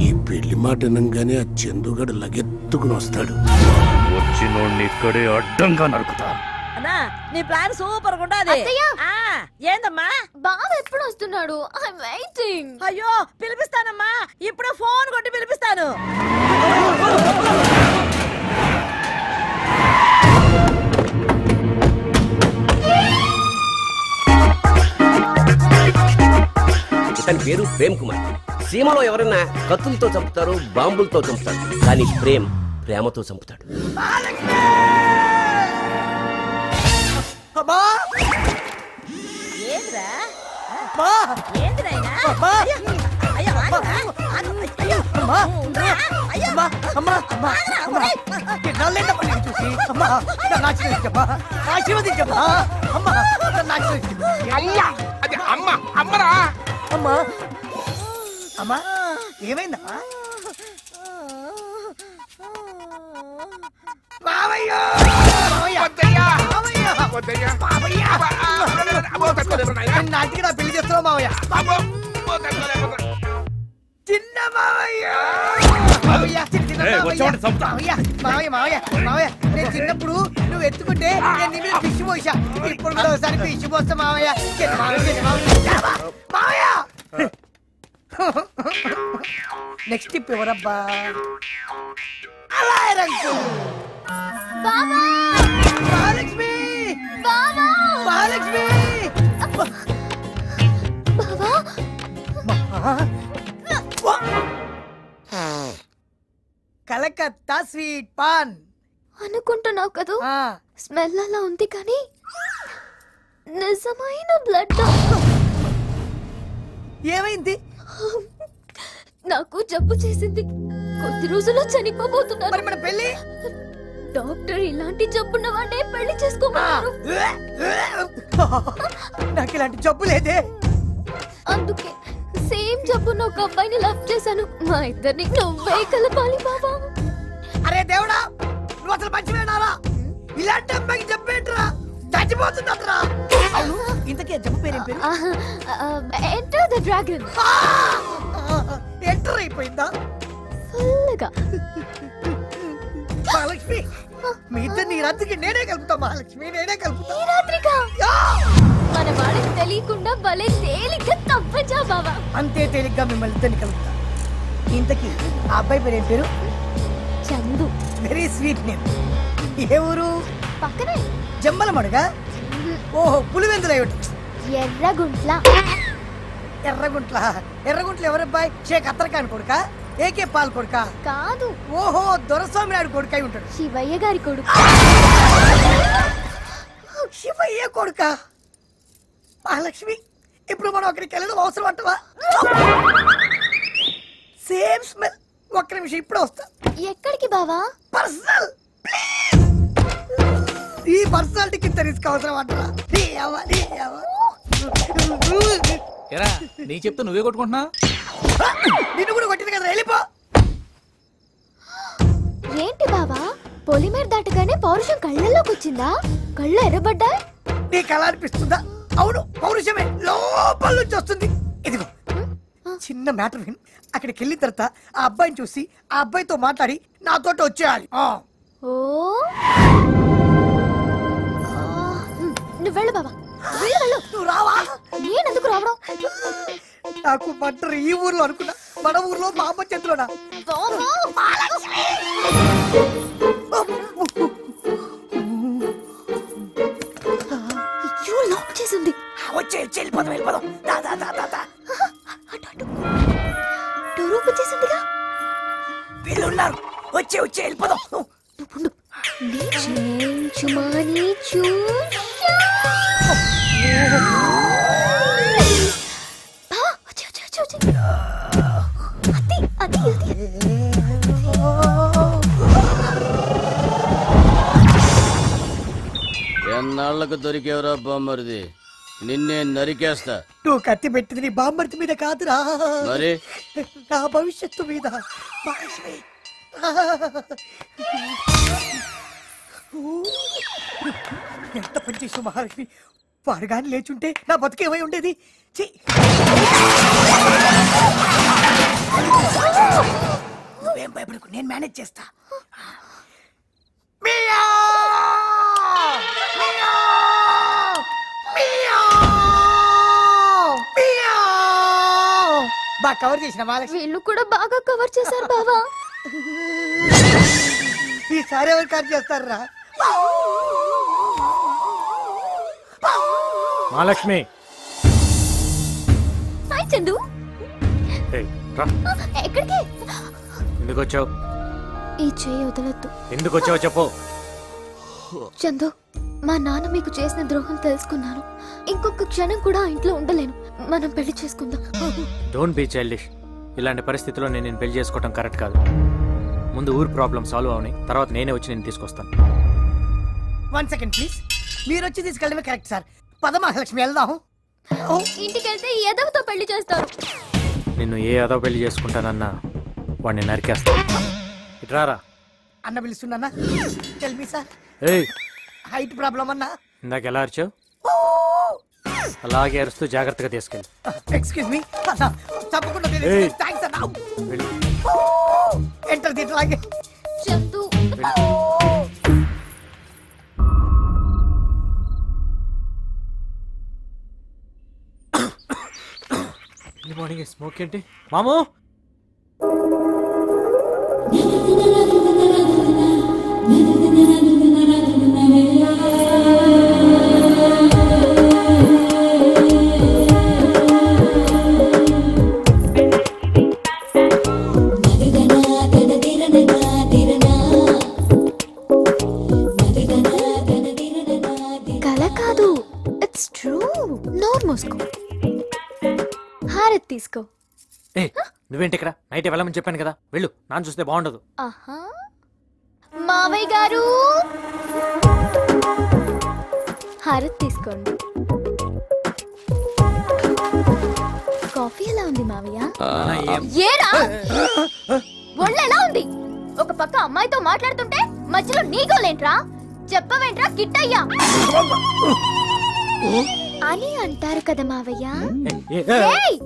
ఈ పెళ్లి మాట వినంగానే ఆ చందుగాడు లగెత్తుకుని వస్తాడు. వచ్చినోడిని ఇక్కడే అడ్డంగా నరుకుతా. అన్నా నీ ప్లాన్ సూపర్ గా ఉండాది. ఏందమ్మా బావ ఎప్పుడు వస్తున్నాడు? I waiting. అయ్యో పిలిపిస్తానమ్మా, ఇప్పుడే ఫోన్ కొట్టి పిలిపిస్తాను. ఇతని పేరు ప్రేమ్ కుమార్. సీమలో ఎవరైనా కత్తులతో చంపుతారు, బాంబులతో చంపుతారు, కానీ ప్రేమతో చంపుతాడు. అమ్మా ఏమైందమ్మా? నాటికి నా పెళ్లి చేస్తున్నావు మావయ్య. చిన్న మావయ్య నేను చిన్నప్పుడు నువ్వు ఎత్తుకుంటే నేను నీ మీద ఫిష్ పోసా. ఇప్పుడు కూడా ఒకసారి ఫిష్ పోస్తా మావయ్య. మావయ్య నెక్స్ట్ టిప్ ఎవరబ్బా? అలా రంగు మహాలక్ష్మి మహాలక్ష్మి కలకత్తా స్వీట్ పాన్ అనుకుంటున్నావు కదా? స్మెల్ అలా ఉంది కానీ నిజమైన బ్లడ్. ఏమైంది? నాకు జబ్బు చేసింది. కొద్ది రోజుల్లో చనిపోబోతున్నాను. మన పెళ్లి డాక్టర్ ఇలాంటి జబ్బున్న వాడే పెళ్లి చేసుకోమన్నారు. నాకు ఇలాంటి జబ్బు లేదే. అందుకే సేమ్ జబ్బున్న ఒక అబ్బాయిని లవ్ చేశాను. మా ఇద్దరిని నువ్వే కలపాలి బాబా. అరే దేవుడా, నువ్వు అసలు మంచివేనారా? ఇలాంటి అబ్బాయికి జబ్బు ఏంట్రా? చచ్చిపోతుందట్రా. ఇంతకే జబ్బు పేరేం పేరు? Enter the dragon. ఎంటర్ అయిపోయిందా? ఫుల్గా. మహాలక్ష్మి మీ ఇద్దరిని రాత్రికి నేనే కలుపుతా. మహాలక్ష్మి నేనే కలుపుతా. ఈ రాత్రిగా మన వాళ్ళకి తెలియకుండా భలే తేలిగ్గా తప్పచా బాబా. అంతే తేలిగ్గా మిమ్మల్ని ఇద్దరిని కలుపుతా. ఇంతకి ఆ అబ్బాయి పేరు ఏం పేరు? చందు. Very sweet name. ఏ ఊరు? పక్కనే జమ్మలమడుగా. ఓహో పులివెందులు అయ్యి. ఎర్రగుంట్ల. ఎర్రగుంట్ల. ఎర్రగుంట్ల ఎవరబ్బాయి? షేక్ అత్తరకాని కొడుకా? ఏకే పాల్ కొడుకా? కాదు. ఓహో దొరస్వామి నాయుడు కొడుకై ఉంటాడు. శివయ్య గారి కొడుకు. శివయ్య కొడుకా? మహాలక్ష్మి ఇప్పుడు మనం అక్కడికి వెళ్ళడం అవసరం అంటవా? Same smell. ఒక్క నిమిషం ఇప్పుడు వస్తా. ఎక్కడికి బావా? పర్సనల్. ఈ పర్సనాలిటీకి ఇంత రిస్క్ అవసరం అంటరా? నీ చెప్తే నువ్వే కొట్టుకుంటున్నా? నిన్ను కూడా కొట్టింది కదా, వెళ్ళిపో. ఏంటి బావా, పొలిమేర దాటగానే పౌరుషం కళ్ళల్లోకి వచ్చిందా? కళ్ళు ఎర్రబడ్డా? నీ కళ అనిపిస్తుందా? అవును పౌరుషమే లోపల నుంచి వస్తుంది. ఇదిగో చిన్న మ్యాటర్ విన్. అక్కడికి వెళ్ళిన తర్వాత ఆ అబ్బాయిని చూసి ఆ అబ్బాయితో మాట్లాడి నాతోటి వచ్చేయాలి. నువ్వు వెళ్ళు బాబా. నువ్వు రావా? నేనెందుకు రావడం? నాకు మంటరు ఈ ఊర్లో అనుకున్నా, మన ఊర్లో మా అమ్మ చేతిలోనా? లాక్ చేసింది. వచ్చే వెళ్ళిపోదాం వెళ్ళిపోదాం. డోర్ ఓపెన్ చేసిందిగా. వీళ్ళు ఉన్నారు. వచ్చే వెళ్ళిపోదాం. ఎన్నాళ్లకు దొరికేవరా బామ్మరిది? నిన్నే నరికేస్తా. నువ్వు కత్తి పెట్టింది నీ బామ్మర్తి మీద కాదురా, మరి నా భవిష్యత్తు మీద. ఎంత పని చేసావు మహాలక్ష్మి. వాడు గాని లేచుంటే నా బతుకేమై ఉండేది. నేను మేనేజ్ చేస్తా. బాగా కవర్ చేసిన మహాలక్ష్మి. వీళ్ళు కూడా బాగా కవర్ చేశారు బావా. ఈసారి ఎవరు కవర్ చేస్తారా? మహాలక్ష్మి. హాయ్ చందు. ఎక్కడికి? ఎందుకు వచ్చావు? ఈ చేయి వదలొద్దు. ఎందుకు వచ్చావు చెప్పు. చందు, మా నాన్న మీకు చేసిన ద్రోహం తెలుసుకున్నాను. ఇంకొక క్షణం కూడా ఆ ఇంట్లో ఉండలేను. మనం పెళ్లి చేసుకుందాం. Don't be childish. ఇలాంటి పరిస్థితుల్లో నేను పెళ్లి చేసుకోవడం కరెక్ట్ కాదు. ముందు ఊరు ప్రాబ్లం సాల్వ్ అవని, తర్వాత నేనే వచ్చి నేను తీసుకొస్తాను. 1 సెకండ్ ప్లీజ్. మీరు వచ్చి తీసుకెళ్ళడమే కరెక్ట్ సార్. పద మహాలక్ష్మి వెళ్దాం. ఇంటికి వెళ్తే ఈ ఎదవతో పెళ్లి చేస్తారు. నిన్ను ఏ అదో పెళ్లి చేసుకుంటానన్నా వాడిని నరికేస్తాను. ఇట్రారా. అన్న పిలుస్తున్నా. Tell me sir. ఏయ్, హైట్ ప్రాబ్లం అన్నా. ఇందాక ఎలా అరిచావు? అలాగే అరుస్తూ జాగ్రత్తగా తీసుకెళ్ళి. Excuse me. తప్పకుండా థ్యాంక్స్ అన్నా. ఎంటర్ దిట్లాగే. చందు. మార్నింగ్ స్మోక్ ఏంటి మామూ? కల కాదు, ఇట్స్ ట్రూ. నోర్ మూసుకో. హారత్ తీసుకో. ఏ నువ్వేంటి ఇక్కడ? నైట్ వెళ్ళమని చెప్పాను కదా, వెళ్ళు. నాన్న చూస్తే బాగుండదు. ఆహా. మావయ్య గారు, హారత్ తీసుకోండి. కాఫీ ఎలా ఉంది మావయ్య? ఏరా ఒళ్ళు ఎలా ఉంది? ఒక పక్క అమ్మాయితో మాట్లాడుతుంటే మధ్యలో నీగోలేంట్రా? చెప్పవేంట్రా కిట్టయ్యా అని అంటారు కదా మావయ్య.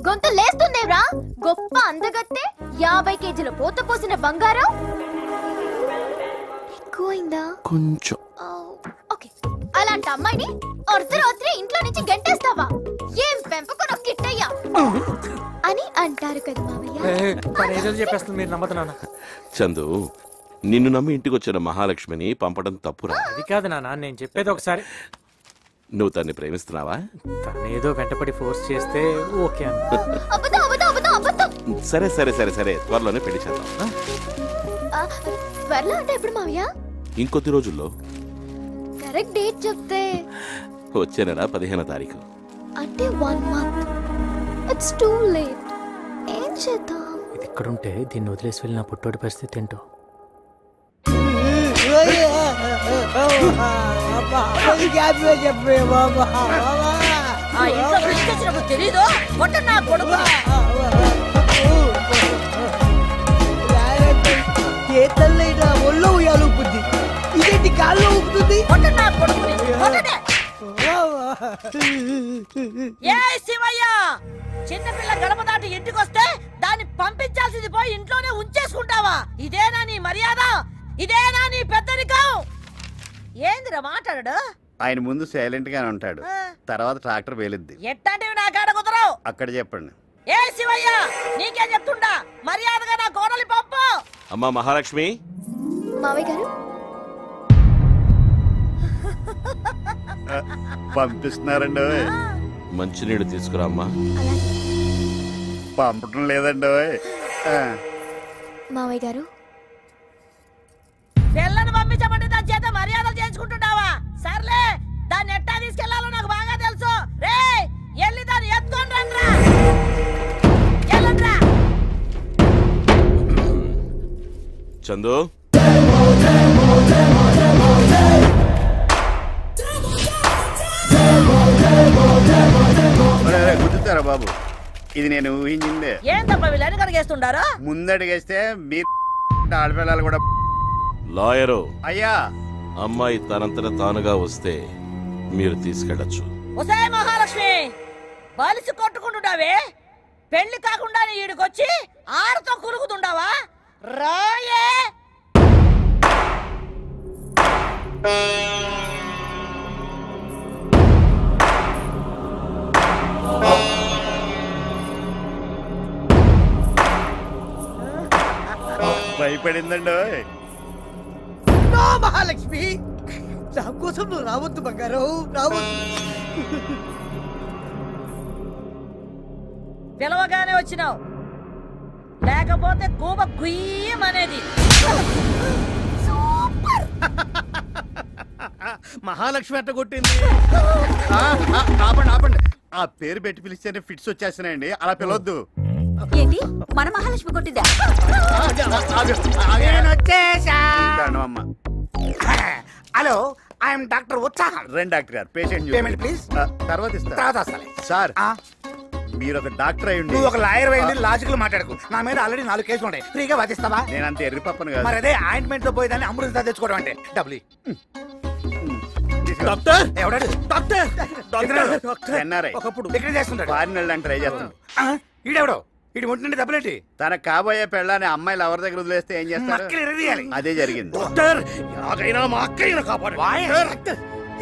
గొంతు లేస్తుందేవ్రా? గొప్ప అందగత్తే 50 కేజీల పోత పోసిన బంగారం ఎక్కువైందా? కొంచెం. ఓకే, అలాంటి అమ్మాయిని అర్ధరాత్రి ఇంట్లో నుంచి గంటేస్తావా? ఏం పెంపకం కిట్టయ్యా అని అంటారు కదా మావయ్య. చెప్పేస్తుంది, మీరు నమ్మతున్నానా? చందు, నిన్ను నమ్మి ఇంటికి వచ్చిన మహాలక్ష్మిని పంపడం తప్పురా. అది కాదు నాన్న, నేను చెప్పేది ఒకసారి. నువ్వు తన్ని ప్రేమిస్తున్నావా? తనేదో వెంటపడి ఫోర్స్ చేస్తే ఓకే అన్న. సరే సరే సరే సరే, త్వరలోనే పెళ్లి చేద్దాం. త్వరలో అంటే ఎప్పుడు మావయ్య? ఇంకొద్ది రోజుల్లో. కరెక్ట్ డేట్ చెప్తే. వచ్చే నెల 15వ తారీఖు. అంటే 1 month. It's too late. ఏం చేద్దాం? ఇది ఇక్కడుంటే దీన్ని వదిలేసి వెళ్ళిన పుట్టోడి పరిస్థితి ఏంటో. తెలీదు నా కొడుకు. ఒళ్ళో ఉయ్యాలు ఊపుద్ది, ఇదేంటి కాళ్ళు ఊపుతుంది? నా కొడుకు ఏ శివయ్య, చిన్నపిల్ల గడప దాటి ఇంటికి వస్తే దాన్ని పంపించాల్సింది పోయి ఇంట్లోనే ఉంచేసుకుంటావా? ఇదేనా నీ మర్యాద? ఇదేనా నీ పెద్దరికం? ఏందిరా మాట్లాడు? ఆయన ముందు సైలెంట్ గానే ఉంటాడు, తర్వాత ట్రాక్టర్ వేలిద్ది. ఎట్టాంటివి నా కాడ కుదరవు. అక్కడ చెప్పండి. ఏ శివయ్య, నీకేం చెప్తుండా? మర్యాదగా నా కోడలి పంపు. అమ్మా మహాలక్ష్మి. మావయ్య గారు పంపిస్తున్నారండి. మంచినీళ్ళు తీసుకురా అమ్మా. పంపటం లేదండి. మావయ్య గారు, పిల్లను పంపించమంటే దాని చేత మర్యాదలు చేయించుకుంటున్నావా? సర్లే, దాన్ని ఎట్టా తీసుకెళ్లాలో నాకు బాగా తెలుసు. రే ఎల్లి దాన్ని ఎత్తుకొని రండ్రా. చందు, గుర్తుతారా బాబు? ఇది నేను ఊహించిందే. ఏంటబ్బా వీళ్ళు అడిగేస్తుండారు? ముందడిగేస్తే మీరు ఆడపిల్లలు కూడా. లాయరు అయ్యా, అమ్మాయి తనంతట తానుగా వస్తే మీరు తీసుకెళ్ళచ్చు. ఒసే మహాలక్ష్మి, బలిసి కొట్టుకుంటుండావే? పెళ్లి కాకుండా ఈడికొచ్చి ఆరుతో కులుగుతుండావా? రాయే భయపడిందండి. నో మహాలక్ష్మి, నా కోసం నువ్వు రావద్దు బంగారం, రావద్దు. పిలవగానే వచ్చినావు, లేకపోతే కూబ గుయ్యమనేది. మహాలక్ష్మి అట్ట కొట్టింది. ఆపండి ఆపండి, ఆ పేరు పెట్టి పిలిస్తేనే ఫిట్స్ వచ్చేస్తున్నాయండి, అలా పిలవద్దు. ఏంటి మన మహాలక్ష్మి కొట్టిందా? అమ్మ. హలో, ఐఎమ్ డాక్టర్ ఉత్సాహం. రండి డాక్టర్ గారు, పేషెంట్ పేమెంట్ ప్లీజ్. తర్వాత ఇస్తా. తర్వాత వస్తాలే. సార్, మీరు ఒక డాక్టర్ అయ్యండి. నువ్వు ఒక లాయర్ అయ్యింది, లాజికల్ మాట్లాడకు. నా మీద ఆల్రెడీ 4 కేసులు ఉంటాయి, ఫ్రీగా వాదిస్తావా? నేను అంత ఎర్రి పప్పను కాదు. మరి అదే ఆయింట్మెంట్ తో పోయి దాన్ని అమృత తెచ్చుకోవడం అంటే డబ్బులు. డాక్టర్ ఎవడాడు? డాక్టర్ ఎన్ఆర్ఐ, ఒకప్పుడు ఇక్కడ చేస్తుంటాడు. ఫారిన్ వెళ్ళడానికి ట్రై చేస్తాను. ఈడెవడో, ఇటు ఒంటి డబ్బులేంటి? తన కాబోయే పెళ్ళాన్ని అమ్మాయిలు ఎవరి దగ్గర వదిలేస్తే ఏం చేస్తారు? మక్కలు ఎరగదీయాలి. అదే జరిగింది. డాక్టర్, ఎలాగైనా మా అక్కయ్యను కాపాడు.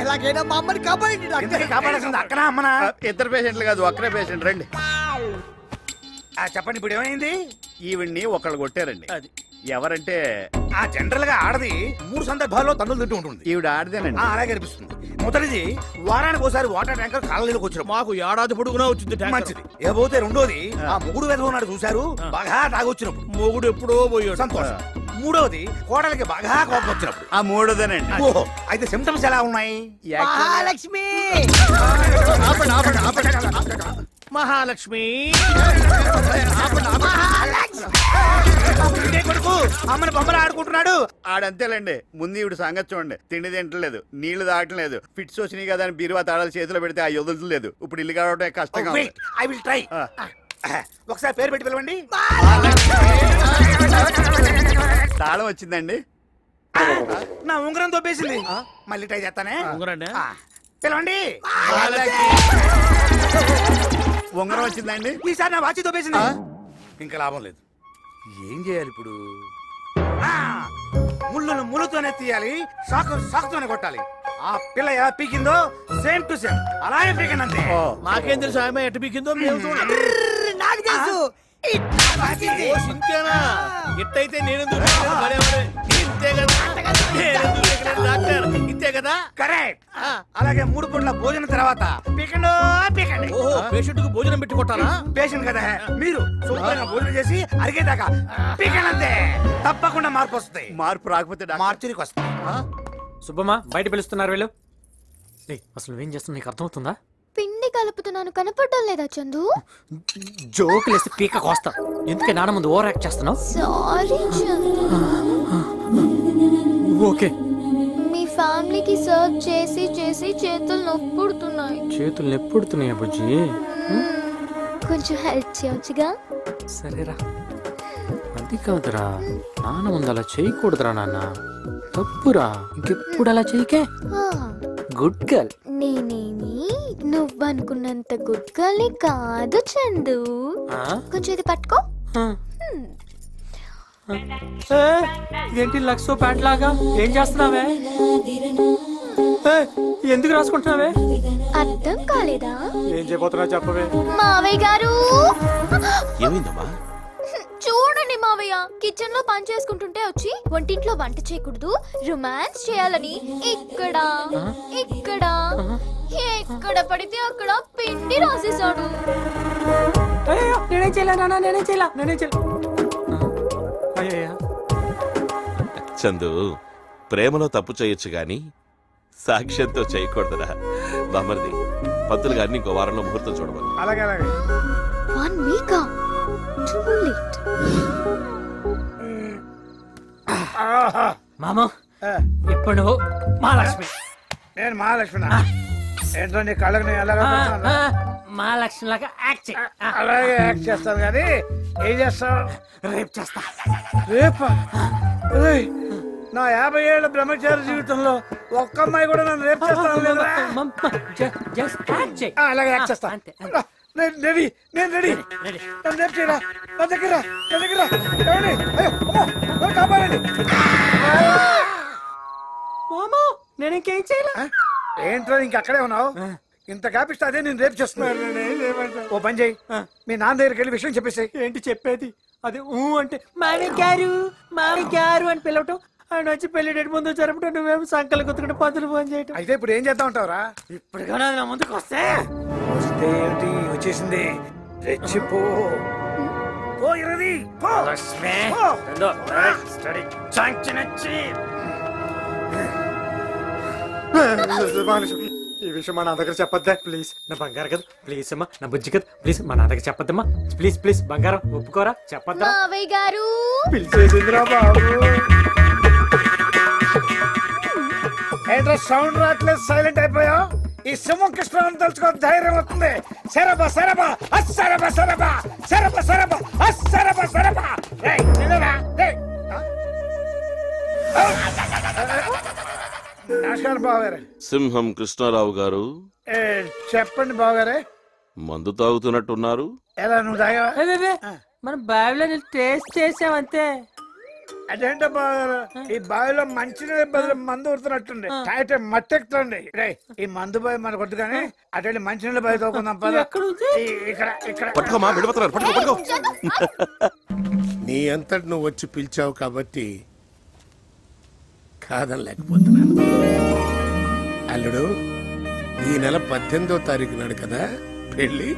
ఎలాగైనా మా అమ్మని కాపాడండి డాక్టర్. కాపాడాల్సింది అక్కనా అమ్మనా? ఇద్దరు పేషెంట్లు కాదు, ఒక్కరే పేషెంట్. రండి. చెప్పండి, ఇప్పుడు ఏమైంది? ఈవిడ్ని ఒకళ్ళు కొట్టారండి. ఎవరంటే జనరల్ గా ఆడది 3 సందర్భాల్లో తన్నులు తింటూ ఉంటుంది. ఈవిడ ఆడదేనండి. అలాగే అనిపిస్తుంది. మొదటిది వారానికి ఒకసారి వాటర్ ట్యాంకర్ కాలనీలోకి వచ్చిన మాకు ఏడాది పొడుగునా వచ్చింది. మంచిది. ఇకపోతే రెండోది ఆ మొగుడు వెధవ ఉన్నాడు చూశారు, బాగా తాగొచ్చినప్పుడు. మొగుడు ఎప్పుడో పోయాడు. సంతోషం. మూడవది కోడలికి బాగా కోపం వచ్చినప్పుడు. ఆ మూడోదేనండి. ఓహో, అయితే సిమ్టమ్స్ ఎలా ఉన్నాయి? మహాలక్ష్మి, మహాలక్ష్మి కొడుకు అమ్మని బొమ్మలు ఆడుకుంటున్నాడు. ఆడంతేలేండి. ముందు ఈవిడ సంగతి చూడండి. తిండి తింటలేదు, నీళ్లు తాగట్లేదు. ఫిట్స్ వచ్చినాయి కదా అని బీరువా తాళాలు చేతిలో పెడితే ఆ వదులుతలేదు. ఇప్పుడు ఇల్లు కావడం కష్టంగా ఉంది. I will try. ఒకసారి పేరు పెట్టి పిలవండి. తాళం వచ్చిందండి. నా ఉంగరం తోపేసింది. మళ్ళీ ట్రై చేస్తానే. పిలవండి. ఉంగరం వచ్చిందండి. ఈసారి నా వాచి తోపేసింది. ఇంకా లాభం లేదు. ఏం చేయాలి ఇప్పుడు? ముళ్ళను ముళ్ళతోనే తీయాలి, సాకుతోనే కొట్టాలి. ఆ పిల్ల ఎలా పీకిందో సేమ్ టు సేమ్ అలాగే పీకండి అంతే. నాకేం తెలుసు ఆమె ఎటు పీకిందో. నాకు తెలుసు. ఇంతేనా? ఇట్టయితే నేను ఇంతే కదా డాక్టర్, ఇంతే కదా? కరెక్ట్. అలాగే 3 పూట్ల భోజనం తర్వాత పీకండి పీకండి. ఓహో, పేషెంట్ కు భోజనం పెట్టి కొట్టాలా? పేషెంట్ కదా మీరు, శుభ్రంగా భోజనం చేసి అరిగేదాకా పీకండి అంతే. తప్పకుండా మార్పు వస్తుంది. మార్పు రాకపోతే మార్చురికి వస్తుంది. సుబ్బమ్మ, బయట పిలుస్తున్నారు వీళ్ళు. అసలు నువ్వేం చేస్తున్నా నీకు అర్థమవుతుందా? పిండి కలుపుతున్నాను, కనపడడం లేదా చందు? జోకులేసి పీక కోస్తా. ఎందుకే నాన్న ముందు ఓవర్ యాక్ట్ చేస్తున్నావు? సారీ చందు. ఓకే. మీ ఫ్యామిలీకి సర్వ్ చేసి చేసి చేతులు నొప్పుడుతున్నాయి. చేతులు నొప్పుడుతున్నాయా బుజ్జి? కొంచెం హెల్ప్ చేయొచ్చుగా? సరేరా. అది కాదురా, నాన్న ముందు అలా చేయకూడదురా నాన్న, తప్పురా. ఇంకెప్పుడు అలా చేయకే. Good girl. నేనేమి నువ్వనుకున్నంత గుడ్ గర్ల్ కాదు చందు. కొంచెం ఇది పట్టుకో. ఏంటి లక్సో ప్యాంట్ లాగా? ఏం చేస్తున్నావే? ఎందుకు రాసుకుంటున్నావే? అర్థం కాలేదా? ఏం చేయబోతున్నావు చెప్పవే. మావయ్య గారు, ఏమైందమ్మా? చూడండి మావయ్య, కిచెన్ లో పని చేసుకుంటుంటే వచ్చి వంటింట్లో వంట చేయకూడదు, రొమాన్స్ చేయాలని ఇక్కడ ఇక్కడ ఎక్కడ పడితే అక్కడ పిండి రాసేసాడు. నేనేం చేయలే నాన్న, నేనేం చేయలే, నేనేం చేయలే. చందు, ప్రేమలో తప్పు చేయొచ్చు గాని సాక్ష్యంతో చేయకూడదురా. బామర్ది, పంతులు గారిని ఇంకో వారంలో ముహూర్తం చూడమని. అలాగే అలాగే. 1 week too late. మామ, ఇప్పుడు నువ్వు మహాలక్ష్మి. నేను మహాలక్ష్మి. ఏంటో నీ కళ్ళకు నేను ఎలాగా మహాలక్ష్మి లాగా యాక్ట్ చేయి. అలాగే యాక్ట్ చేస్తాను కానీ ఏం చేస్తావు? రేపు చేస్తా. రేపా? నా 50 ఏళ్ల బ్రహ్మచారి జీవితంలో ఒక్క అమ్మాయి కూడా నన్ను రేపు చేస్తాను లేదా? అలాగే యాక్ట్ చేస్తా. నేను రెడీ, నేను రెడీ. నన్ను రేపు చేయరా, నా దగ్గర నా దగ్గర. కాపాడండి. నేనేం చేయలే. ఏంట్రా ఇంకక్కడే ఉన్నావు? ఇంత కాపిస్తే అదే నేను రేపు చేస్తున్నాను. ఓ పని చేయి, మీ నాన్న దగ్గరికి వెళ్ళి విషయం చెప్పేసి. ఏంటి చెప్పేది? అది అంటే మామి గారు అని పిలవటం, ఆయన వచ్చి పెళ్లి డేట్ ముందు జరపటం, నువ్వేమో సంకలు గుర్తుకుంటే పంతులు ఫోన్ చేయటం. అయితే ఇప్పుడు ఏం చేద్దాం అంటావురా? ఇప్పుడు కానీ అది నా ముందుకు వస్తే ఏంటి వచ్చేసింది, రెచ్చిపో పో ఇరది పో. లక్ష్మి పో. స్టడీ చాంచనచ్చి ఈ విషయం మా నా దగ్గర చెప్పొద్దా ప్లీజ్. నా బంగారు కదా ప్లీజ్ అమ్మా, నా బుజ్జి కదా ప్లీజ్ మా నా దగ్గర చెప్పొద్దమ్మా ప్లీజ్ ప్లీజ్. బంగారం ఒప్పుకోరా, చెప్పొద్దా? మావయ్య గారు పిలిచేసిందిరా బాబు. ఏంట్రా సౌండ్ రావట్లేదు, సైలెంట్ అయిపోయా? ఈ సింహం కృష్ణ తలుచుకో, ధైర్యం వస్తుంది. సరబా సరబా అస్సరబా సరబా సరబా సరబా అస్సరబా సరబా. రేయ్ నిన్నరా రేయ్. నమస్కారం బావగారు. సింహం కృష్ణారావు గారు చెప్పండి బావగారే. మందు తాగుతున్నట్టున్నారు. ఎలా నువ్వు తాగావా? మనం బావిలో టేస్ట్ చేసామంతే. అదేంటో బావగారు, ఈ బావిలో మంచినీళ్ళ బదులు మందు ఉడుతున్నట్టుంది. తాగితే మట్టెక్కుతుంది. ఈ మందు బావి మనకు వద్దు కానీ అటువంటి మంచినీళ్ళ బావి తోకుందాం పద. ఇక్కడ ఇక్కడ పట్టుకోమా, విడిపోతున్నారు. పట్టుకో పట్టుకో. నీ అంతటి నువ్వు వచ్చి పిలిచావు కాబట్టి కాదనలేకపోతున్నాను. అల్లుడు, ఈ నెల 18వ తారీఖు నాడు కదా పెళ్ళి.